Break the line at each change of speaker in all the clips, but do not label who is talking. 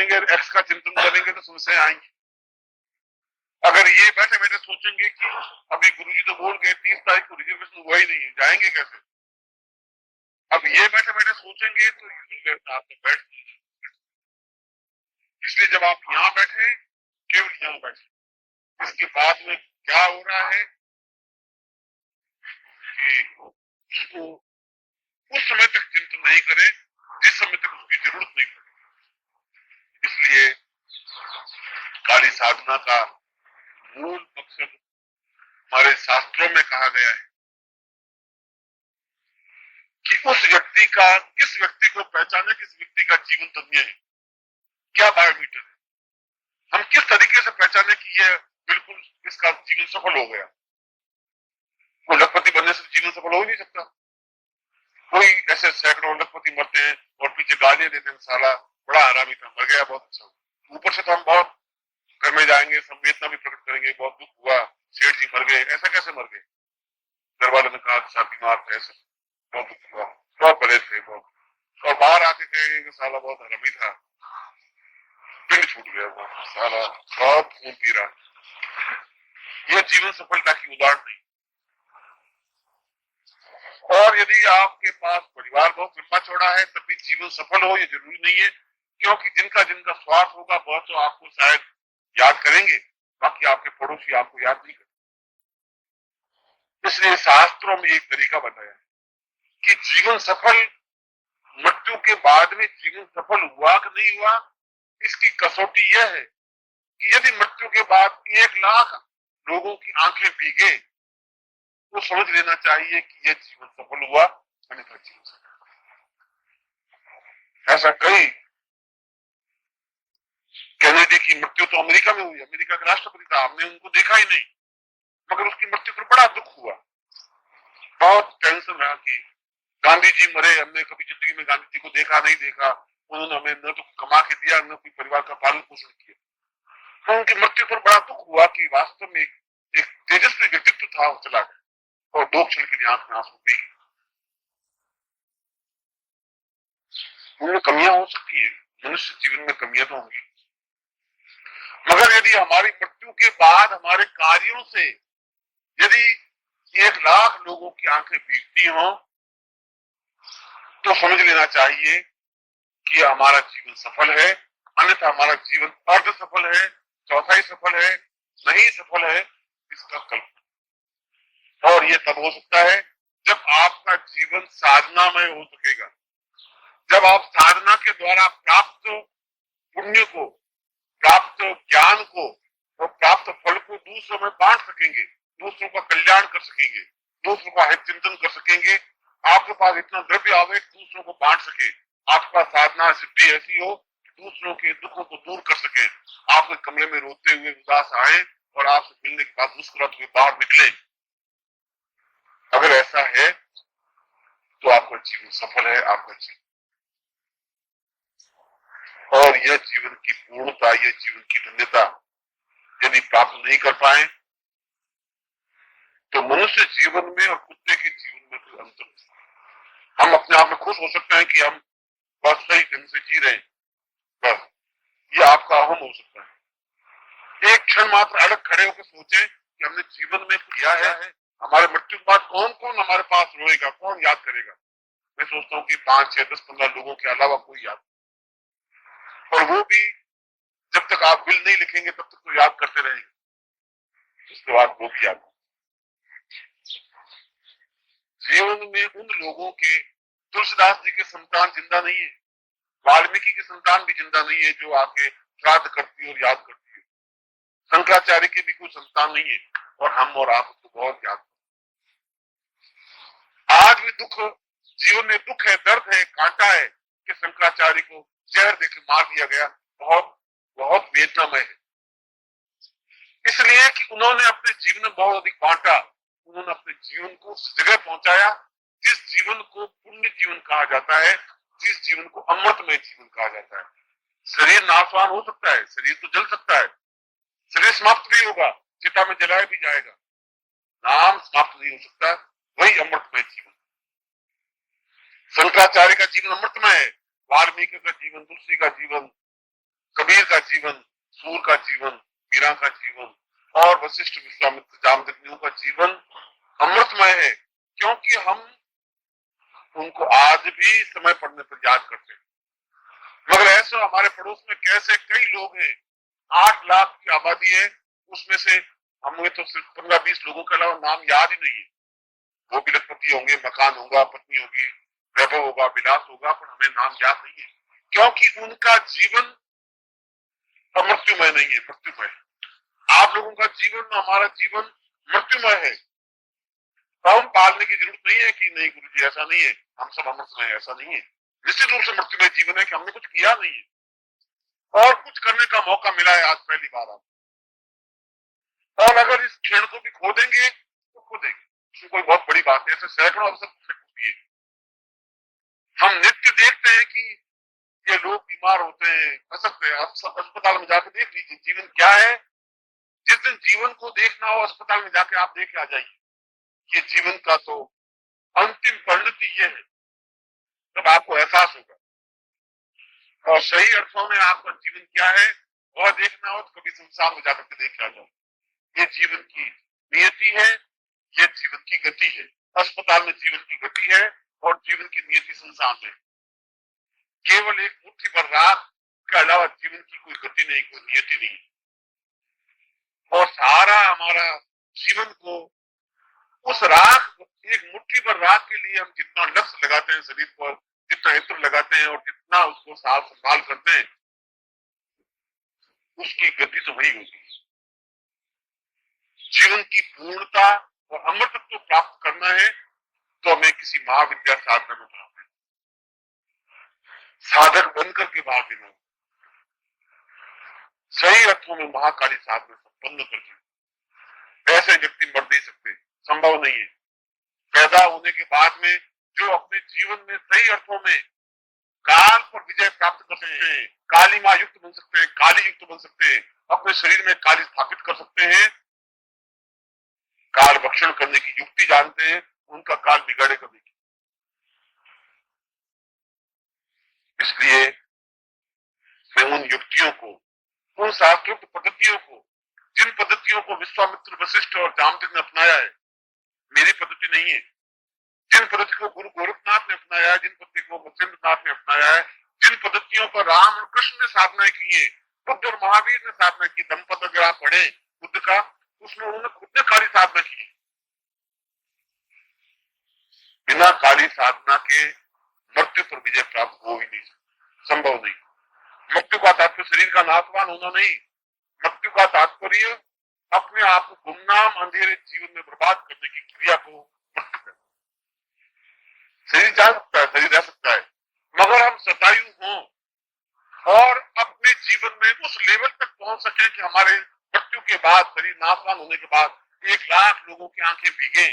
करेंगे, एक्स का चिंतन करेंगे तो समस्याएं आएंगी। अगर ये बैठे बैठे सोचेंगे कि अभी गुरुजी तो बोल गए 30 तारीख को रिजर्वेशन हुआ ही नहीं है, जाएंगे कैसे, अब ये बैठे बैठे सोचेंगे तो आप बैठ, इसलिए जब आप यहाँ बैठे, केवल यहाँ बैठे, इसके बाद में क्या हो रहा है कि उसको उस समय तक चिंतन नहीं करें जिस समय तक उसकी जरूरत नहीं पड़े। इसलिए काली साधना का मूल मकसद हमारे शास्त्रों में कहा गया है कि उस व्यक्ति का, किस व्यक्ति को पहचाने, किस व्यक्ति का जीवन धन्य है, क्या बायोमीटर है, हम किस तरीके से पहचाने कि ये बिल्कुल इसका जीवन सफल हो गया। कोई लखपति बनने से जीवन सफल हो ही नहीं सकता। कोई ऐसे सैकड़ों लखपति मरते हैं और पीछे गालियां देते हैं, साला बड़ा आरामी था, मर गया, बहुत अच्छा। ऊपर से तो हम बहुत घर में जाएंगे, संवेदना भी प्रकट करेंगे, बहुत दुख हुआ, सेठ जी मर गए, ऐसा कैसे मर गए, घर वालों ने कहा था बीमार थे, ऐसा बहुत दुख हुआ, बहुत बड़े थे बहुत, और बाहर आके कहेंगे साला बहुत हरामी था, पिंड छूट गया वो साला, बहुत खून पी रहा। यह जीवन सफलता की उदाहरण नहीं। और यदि आपके पास परिवार बहुत लंबा चौड़ा है तब भी जीवन सफल हो, ये जरूरी नहीं है, क्योंकि जिनका जिनका स्वार्थ होगा वह तो आपको शायद याद करेंगे, बाकी आपके पड़ोसी आपको याद नहीं करेंगे। इसलिए शास्त्रों में एक तरीका बताया है कि जीवन सफल, मृत्यु के बाद में जीवन सफल हुआ कि नहीं हुआ, इसकी कसौटी यह है कि यदि मृत्यु के बाद 1,00,000 लोगों की आंखें भीगे तो समझ लेना चाहिए कि यह जीवन सफल हुआ, अन्यथा जीवन सफल। ऐसा कई, कैनेडी की मृत्यु तो अमेरिका में हुई, अमेरिका का राष्ट्रपति था, हमने उनको देखा ही नहीं, मगर उसकी मृत्यु पर बड़ा दुख हुआ, बहुत टेंशन रहा कि गांधी जी मरे, हमने कभी जिंदगी में गांधी जी को देखा नहीं देखा, उन्होंने हमें न तो कमा के दिया न कोई परिवार का पालन पोषण किया। तो उनकी मृत्यु पर बड़ा दुख हुआ कि वास्तव में एक तेजस्वी व्यक्तित्व था, वो चला गया, और 2 क्षण के लिए आंख में आंसू पी गए। उनमें कमियां हो सकती है, मनुष्य जीवन में कमियां तो होंगी, मगर यदि हमारी मृत्यु के बाद हमारे कार्यों से यदि 1,00,000 लोगों की आंखें भीगती हों तो समझ लेना चाहिए कि हमारा जीवन सफल है, अन्यथा हमारा जीवन अर्ध सफल है, चौथाई सफल है, नहीं सफल है, इसका कल्पना। और ये तब हो सकता है जब आपका जीवन साधनामय हो सकेगा, जब आप साधना के द्वारा प्राप्त पुण्य को, प्राप्त ज्ञान को और प्राप्त फल को दूसरों में बांट सकेंगे, दूसरों का कल्याण कर सकेंगे, दूसरों का हित चिंतन कर सकेंगे, आपके पास इतना द्रव्य आवे दूसरों को बांट सके, आपका साधना सिद्धि ऐसी हो कि दूसरों के दुखों को दूर कर सके, आपके कमरे में रोते हुए उदास आए और आपसे मिलने के बाद मुस्कुराते हुए बाहर निकले। अगर ऐसा है तो आपका जीवन सफल है, आपका जीवन, और यह जीवन की पूर्णता, यह जीवन की धन्यता यदि प्राप्त नहीं कर पाए तो मनुष्य जीवन में और कुत्ते के जीवन में कोई अंतर नहीं। हम अपने आप में खुश हो सकते हैं कि हम बस सही ढंग से जी रहे हैं, बस ये आपका अहम हो सकता है। एक क्षण मात्र अलग खड़े होकर सोचें कि हमने जीवन में किया है, हमारे मृत्यु के बाद कौन कौन हमारे पास रोएगा, कौन याद करेगा। मैं सोचता हूँ कि 5, 6, 10, 15 लोगों के अलावा कोई याद, और वो भी जब तक आप बिल नहीं लिखेंगे तब तक तो याद करते रहेंगे, उसके बाद वो भी याद। जीवन में उन लोगों के, तुलसीदास जी के संतान जिंदा नहीं है, वाल्मीकि की संतान भी जिंदा नहीं है जो आके श्राद्ध करती है और याद करती है, शंकराचार्य की भी कोई संतान नहीं है, और हम और आप उसको बहुत याद। आज भी दुख, जीवन में दुख है, दर्द है, कांटा है कि शंकराचार्य को जहर देकर मार दिया गया, बहुत बहुत वेदनामय है, इसलिए कि उन्होंने अपने जीवन में बहुत अधिक बांटा, उन्होंने अपने जीवन को उस जगह पहुंचाया जिस जीवन को पुण्य जीवन कहा जाता है, जिस जीवन को अमृतमय जीवन कहा जाता है। शरीर नाशवान हो सकता है, शरीर तो जल सकता है, शरीर समाप्त भी होगा, चिता में जलाया भी जाएगा, नाम समाप्त नहीं हो सकता, वही अमृतमय जीवन। शंकराचार्य का जीवन अमृतमय है, वाल्मीकि का जीवन, तुलसी का जीवन, सूर का जीवन, मीरा का जीवन और वशिष्ठ, विश्वामित्र, जामदग्नियों का जीवन अमृतमय है, क्योंकि हम उनको आज भी समय पड़ने पर याद करते हैं। मगर ऐसा हमारे पड़ोस में कैसे कई लोग हैं, 8 लाख की आबादी है, उसमें से हमें तो सिर्फ 15-20 लोगों के अलावा नाम याद ही नहीं है। वो भी लखपति होंगे, मकान होगा, पत्नी होगी, वैभव होगा, विलास होगा, पर हमें नाम याद नहीं है, क्योंकि उनका जीवन अमृत्युमय नहीं है, मृत्युमय है। आप लोगों का जीवन, हमारा जीवन मृत्युमय है। तो हम पालने की जरूरत नहीं है कि नहीं गुरु जी ऐसा नहीं है, हम सब अमृतमय, ऐसा नहीं है। निश्चित रूप से मृत्युमय जीवन है कि हमने कुछ किया नहीं है और कुछ करने का मौका मिला है आज पहली बार आप। और अगर इस क्षण को भी खो देंगे तो खो देंगे, इसमें कोई बहुत बड़ी बात है। ऐसे सैकड़ों अवसर होती है। हम नित्य देखते हैं कि ये लोग बीमार होते हैं, फंसते हैं। अस्पताल में जाकर देख लीजिए जीवन क्या है। जिस दिन जीवन को देखना हो, अस्पताल में जाके आप देख के आ जाइए, ये जीवन का तो अंतिम परिणति ये है, तब आपको एहसास होगा। और सही अर्थों में आपका जीवन क्या है वह देखना हो तो कभी संसार में जाकर के देख के आ जाओ। ये जीवन की नियति है, ये जीवन की गति है। अस्पताल में जीवन की गति है और जीवन की नियति संसार में केवल एक मुट्ठी भर रात के अलावा जीवन की कोई गति नहीं, कोई नियति नहीं। और सारा हमारा जीवन को उस रात, एक मुट्ठी भर रात के लिए हम जितना लक्ष्य लगाते हैं शरीर पर, जितना इत्र लगाते हैं और जितना उसको साफ संभाल करते हैं, उसकी गति तो वही होगी। जीवन की पूर्णता और अमृतत्व तो प्राप्त करना है तो हमें किसी महाविद्या साधना में भाग लेना, साधक बनकर के भाग लेना, सही अर्थों में महाकाली साधना संपन्न करके। ऐसे व्यक्ति मर नहीं सकते, संभव नहीं है। पैदा होने के बाद में जो अपने जीवन में सही अर्थों में काल पर विजय प्राप्त कर सकते हैं, काली मां युक्त बन सकते हैं, काली युक्त बन सकते हैं, अपने शरीर में काली स्थापित कर सकते हैं, काल भक्षण करने की युक्ति जानते हैं, उनका काल बिगाड़े कभी। इसलिए मैं उन युक्तियों को, उन शास्त्रोक्त पद्धतियों को, जिन पद्धतियों को विश्वामित्र, वशिष्ठ और जामदग्नि ने अपनाया है, मेरी पद्धति नहीं है। जिन पद्धति को गुरु गोरखनाथ ने अपनाया है, जिन पद्धति को मत्स्येंद्रनाथ ने अपनाया है, जिन पद्धतियों पर राम और कृष्ण ने साधना की है, बुद्ध और महावीर ने साधना की, दंपत अगर आप पढ़े बुद्ध का, उसमें उन्होंने खुद ने काली साधना की। बिना काली साधना के मृत्यु पर विजय प्राप्त हो ही नहीं सकता, संभव नहीं। मृत्यु का तात्पर्य शरीर का नाशवान होना नहीं, मृत्यु का तात्पर्य अपने आप को गुमनाम अंधेरे जीवन में बर्बाद करने की क्रिया को मृत्यु करना। शरीर जा सकता है, शरीर रह सकता है, मगर हम शतायु हों और अपने जीवन में उस लेवल तक पहुंच सके कि हमारे मृत्यु के बाद, शरीर नाशवान होने के बाद 1 लाख लोगों की आंखें भीगे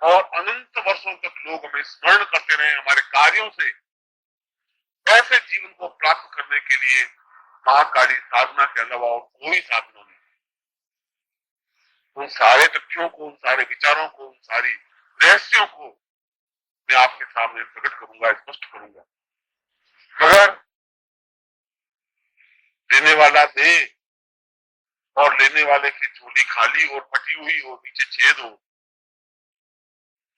और अनंत वर्षों तक लोग हमें स्मरण करते रहे हमारे कार्यों से। ऐसे जीवन को प्राप्त करने के लिए महाकाली साधना के अलावा और कोई साधना नहीं। उन सारे तथ्यों को, उन सारे विचारों को, उन सारी रहस्यों को मैं आपके सामने प्रकट करूंगा, स्पष्ट करूंगा। मगर देने वाला दे और लेने वाले की झोली खाली और फटी हुई हो, नीचे छेद हो,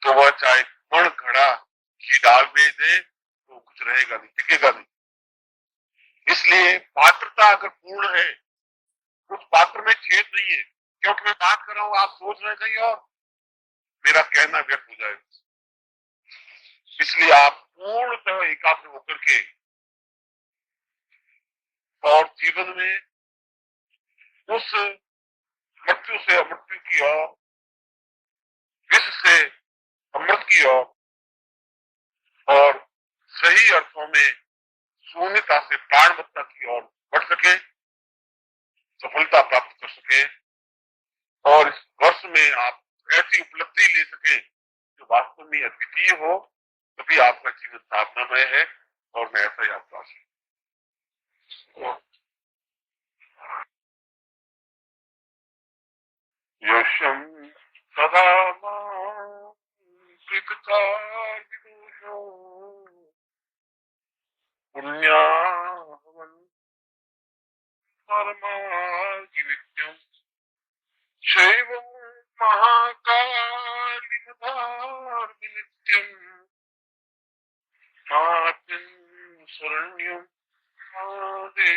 तो वह चाहे मण घड़ा घी डाल भी दे तो कुछ रहेगा नहीं, टिकेगा नहीं। इसलिए पात्रता अगर पूर्ण है, उस पात्र में छेद नहीं है, क्योंकि मैं बात कर रहा हूं, आप सोच रहे कहीं और, मेरा कहना व्यर्थ हो जाएगा। इसलिए आप पूर्णतः एकाग्र होकर के और जीवन में उस मृत्यु से अमृत्यु की ओर, विष से अमृत की ओर और सही अर्थों में शून्यता से प्राणवत्ता की ओर बढ़ सके, सफलता प्राप्त कर सके और इस वर्ष में आप ऐसी उपलब्धि ले सके जो वास्तव में अद्वितीय हो, तभी आपका जीवन साधनामय है। और मैं ऐसा ही आपका यशम सदा पुण्यावन परमार्गी नित्यम शैवं महाकालिमधार्मि नित्यम आत्मं शरण्यं आदे।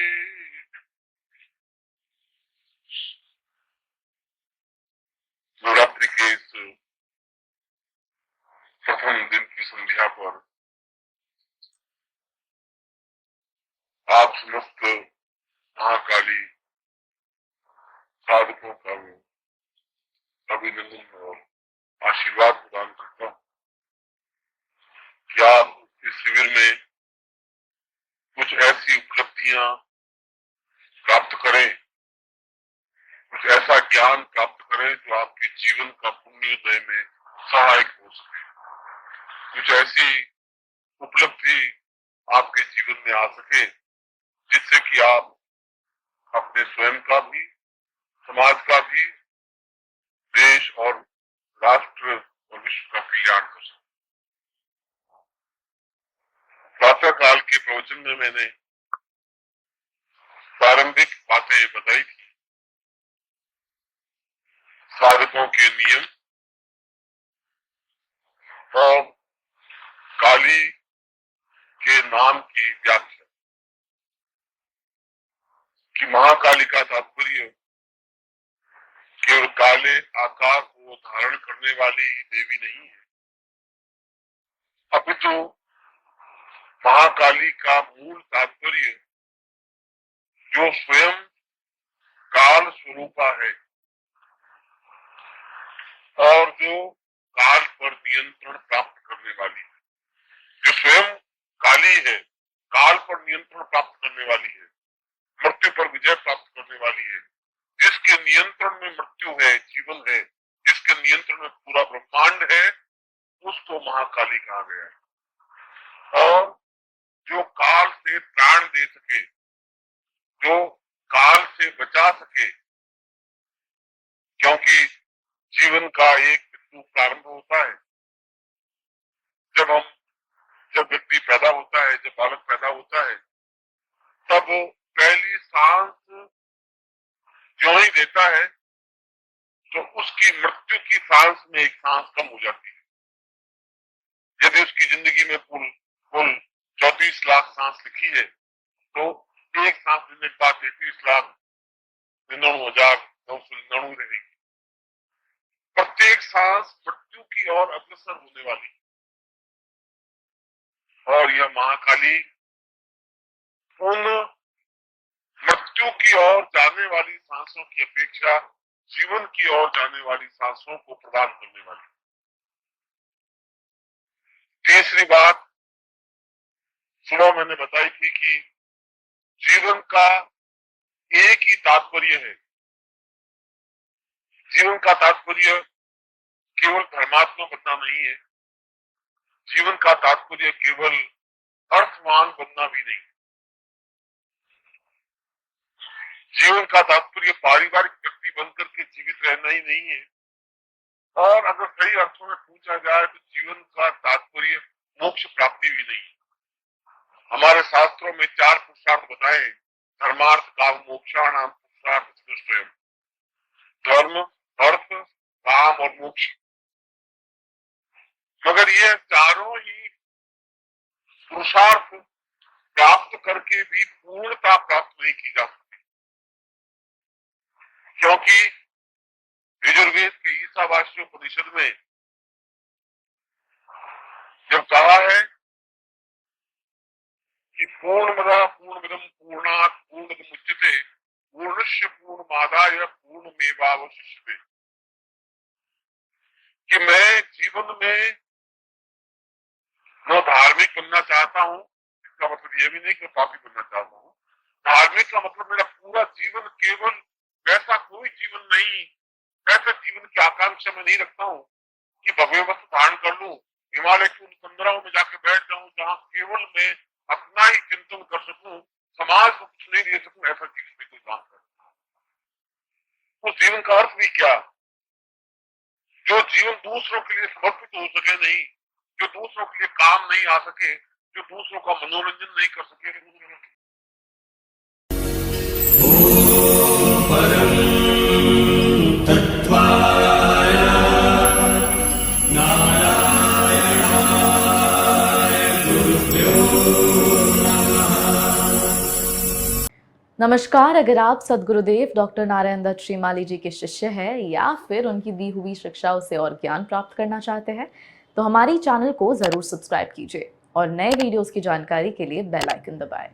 नवरात्रि के इस प्रथम दिन की संध्या पर आप समस्त महाकाली साधकों का अभिनंदन और आशीर्वाद प्रदान करता हूँ कि आप इस शिविर में कुछ ऐसी उपलब्धियां प्राप्त करें, कुछ ऐसा ज्ञान प्राप्त करें जो आपके जीवन का पुण्योदय में सहायक हो सके, कुछ ऐसी उपलब्धि आपके जीवन में आ सके जिससे कि आप अपने स्वयं का भी, समाज का भी, देश और राष्ट्र और विश्व का कल्याण कर सके। प्रातः काल के प्रवचन में मैंने प्रारंभिक बातें बताई थी, साधकों के नियम और काली के नाम की व्याख्या कि महाकाली का तात्पर्य केवल काले आकार को धारण करने वाली देवी नहीं है, अपितु महाकाली का मूल तात्पर्य जो स्वयं काल स्वरूपा है और जो काल पर नियंत्रण प्राप्त करने वाली है, जो स्वयं काली है, काल पर नियंत्रण प्राप्त करने वाली है, मृत्यु पर विजय प्राप्त करने वाली है, जिसके नियंत्रण में मृत्यु है, जीवन है, जिसके नियंत्रण में पूरा ब्रह्मांड है, उसको महाकाली कहा गया है। और जो काल से प्राण दे सके, जो काल से बचा सके, क्योंकि जीवन का एक बिंदु प्रारंभ होता है जब व्यक्ति पैदा होता है, जब बालक पैदा होता है, तब पहली सांस जो ही देता है तो उसकी मृत्यु की सांस में एक सांस कम हो जाती है। यदि उसकी जिंदगी में कुल 34 लाख सांस लिखी है तो एक सांस लेने के बाद 33,99,999 रहेगी। प्रत्येक सांस मृत्यु की ओर अग्रसर होने वाली है और यह महाकाली उन मृत्यु की ओर जाने वाली सांसों की अपेक्षा जीवन की ओर जाने वाली सांसों को प्रदान करने वाली। तीसरी बात सुबह मैंने बताई थी कि जीवन का एक ही तात्पर्य है। जीवन का तात्पर्य केवल धर्मात्मा बनना नहीं है, जीवन का तात्पर्य केवल अर्थवान बनना भी नहीं, जीवन का तात्पर्य पारिवारिक व्यक्ति बनकर के जीवित रहना ही नहीं है। और अगर सही अर्थों में पूछा जाए तो जीवन का तात्पर्य मोक्ष प्राप्ति भी नहीं है। हमारे शास्त्रों में 4 पुरुषार्थ बताए, धर्मार्थ काम मोक्षाणाम पुरुषार्थ चतुष्टयम्, धर्म, अर्थ, काम और मोक्ष। मगर ये चारों ही पुरुषार्थ प्राप्त करके भी पूर्णता प्राप्त नहीं की जा सकती, क्योंकि यजुर्वेद के ईशावास्य उपनिषद में जब कहा है कि पूर्णमदः पूर्णमिदं पूर्णात् पूर्णमुदच्यते पूर्णस्य पूर्णमादाय पूर्णमेवावशिष्यते, कि मैं जीवन में न धार्मिक बनना चाहता हूँ, इसका मतलब यह भी नहीं कि पापी बनना चाहता हूँ। धार्मिक का मतलब मेरा पूरा जीवन केवल वैसा कोई जीवन नहीं, ऐसे जीवन की आकांक्षा में नहीं रखता हूँ कि भव्य वस्त्र धारण कर लूं, हिमालय की उन तंद्राओं में जाके बैठ जाऊं जहां केवल मैं अपना ही चिंतन कर सकूं, समाज को कुछ नहीं दे सकूं, ऐसा जीवन में कोई काम कर। उस जीवन का अर्थ भी क्या, जो जीवन दूसरों के लिए समर्पित हो सके नहीं, जो दूसरों के लिए काम नहीं आ सके, जो दूसरों का मनोरंजन नहीं कर सके।
नमस्कार। अगर आप सद्गुरुदेव डॉक्टर नारायण दत्त श्रीमाली जी के शिष्य हैं या फिर उनकी दी हुई शिक्षाओं से और ज्ञान प्राप्त करना चाहते हैं तो हमारी चैनल को जरूर सब्सक्राइब कीजिए और नए वीडियोस की जानकारी के लिए बेल आइकन दबाएं।